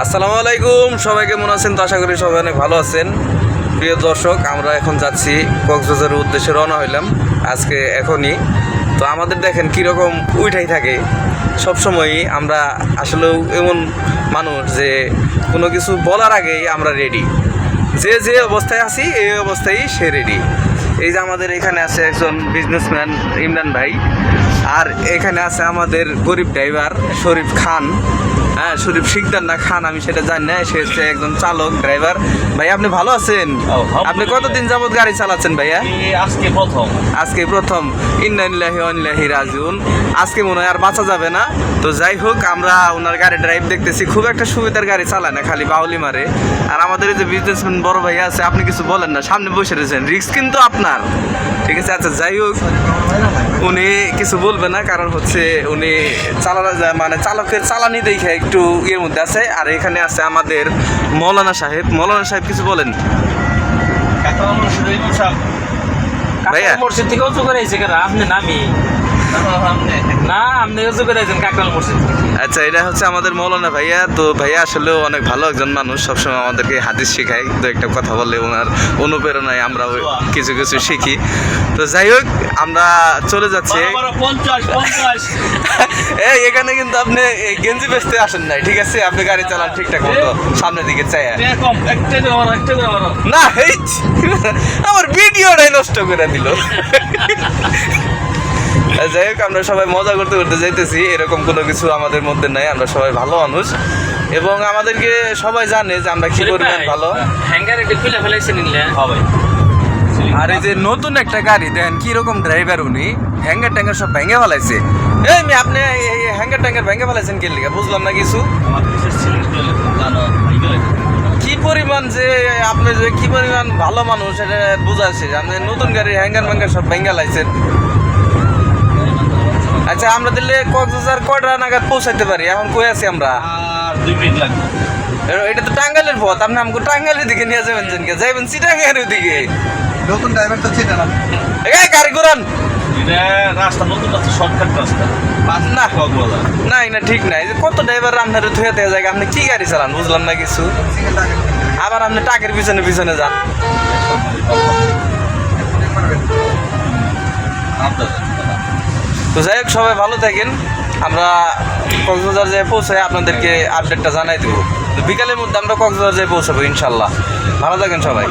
আসসালামু আলাইকুম, সবাই কেমন আছেন? তো আশা করি সবাই অনেক ভালো আছেন। প্রিয় দর্শক, আমরা এখন যাচ্ছি কক্সবাজারের উদ্দেশ্যে রওনা হইলাম আজকে এখনই। তো আমাদের দেখেন কীরকম উইঠাই থাকে সবসময়ই। আমরা আসলেও এমন মানুষ যে কোনো কিছু বলার আগেই আমরা রেডি, যে অবস্থায় আছি এই অবস্থায় সে রেডি। এই যে আমাদের এখানে আছে একজন বিজনেসম্যান ইমরান ভাই, আর এখানে আছে আমাদের গরিব ড্রাইভার শরীফ খান। হ্যাঁ, শরীফ শিকদার না খান আমি সেটা জানি না, সে হচ্ছে একজন চালক ড্রাইভার। ভাই আপনি ভালো আছেন? আপনি কতদিন যাবত গাড়ি চালাচ্ছেন ভাইয়া? আজকে প্রথম। ইন্না লিল্লাহি ওয়া ইন্না ইলাইহি রাজিউন। আজকে মনে হয় আর বাঁচা যাবে না। তো যাই হোক, আমরা ওনার গাড়ি ড্রাইভ দেখতেছি, খুব একটা সুবিধার গাড়ি চালায় না, খালি বাউলি মারে। আর আমাদের এই যে বিজনেসম্যান বড় ভাই আছে, আপনি কিছু বলেন না, সামনে বসে রয়েছেন, রিস্ক কিন্তু আপনার। ঠিক আছে, আচ্ছা যাই হোক, উনি কিছু বলবে না, কারণ হচ্ছে উনি মানে চালকের চালানি দেখে একটু ইয়ের মধ্যে আছে। আর এখানে আছে আমাদের মৌলানা সাহেব। মৌলানা সাহেব কিছু বলেন ভাইয়া? মসজিদ থেকে উঁচু করে এসে আপনি নামি না, আপনি উঁচু করে আছেন কাকরাল মসজিদ। আচ্ছা, এটা হচ্ছে আমাদের মৌলানা ভাইয়া। তো ভাইয়া আসলেও অনেক ভালো একজন মানুষ, সবসময় আমাদেরকে হাদিস শেখায়, দু একটা কথা বলে ওনার অনুপ্রেরণায় আমরা কিছু কিছু শিখি। তো যাই হোক, আমরা চলে যাচ্ছি। এই এখানে কিন্তু আপনি গেঞ্জি বেচতে আসেন নাই, ঠিক আছে? আপনি গাড়ি চালান ঠিকঠাক মতো, সামনের দিকে চাইয়া না। এই আমার ভিডিওটাই নষ্ট করে দিল। যাই হোক, আমরা সবাই মজা করতে করতে যাইতেছি, এরকম কোনো কিছু আমাদের মধ্যে নাই। আমরা সবাই ভালো মানুষ এবং আমাদেরকে সবাই জানে যে আমরা কি পরিমাণ ভালো। হ্যাঙ্গার একটু খুলে ফেলাইছে নিলে হবে। আর এই যে নতুন একটা গাড়ি দেখেন কিরকম ড্রাইভার, উনি হ্যাঙ্গার ট্যাঙ্গার সব ভেঙে ফেলাইছে। এই আপনি এই হ্যাঙ্গার ট্যাঙ্গার ভেঙে ফেলাইছেন কে লিগা? বুঝলাম না কিছু। কি পরিমাণ যে আপনি যে কি পরিমাণ ভালো মানুষ এটা বুঝাচ্ছে। আপনি নতুন গাড়ির হ্যাঙ্গার ম্যাঙ্গার সব ভেঙে লাইছেন। আচ্ছা, আমরা দিলে কক্সবাজার কয়টা নাগাদ পৌঁছাইতে পারি? এখন কই আছি আমরা? 2 মিনিট লাগবে। এটা তো টাঙ্গাইলের পথ, আপনি আমাকে টাঙ্গাইলের দিকে নিয়ে যাবেন, যাইবেন চিটাগাংয়ের দিকে। নতুন ড্রাইভার তো চিনে না। গাড়ি ঘোরান। এটা রাস্তা নতুন রাস্তা, শর্টকাট রাস্তা না না, না ঠিক নাই। কত ড্রাইভার আপনার ধুয়ে দেওয়া যায়, আপনি কি গাড়ি চালান? বুঝলাম না কিছু। আবার আপনি টাকের পিছনে পিছনে যান। তো যাই হোক, সবাই ভালো থাকেন। আমরা কক্সবাজার যেয়ে পৌঁছাই আপনাদেরকে আপডেটটা জানাই দেবো। বিকালের মধ্যে আমরা কক্সবাজার যেয়ে পৌঁছাবো ইনশাল্লাহ। ভালো থাকেন সবাই।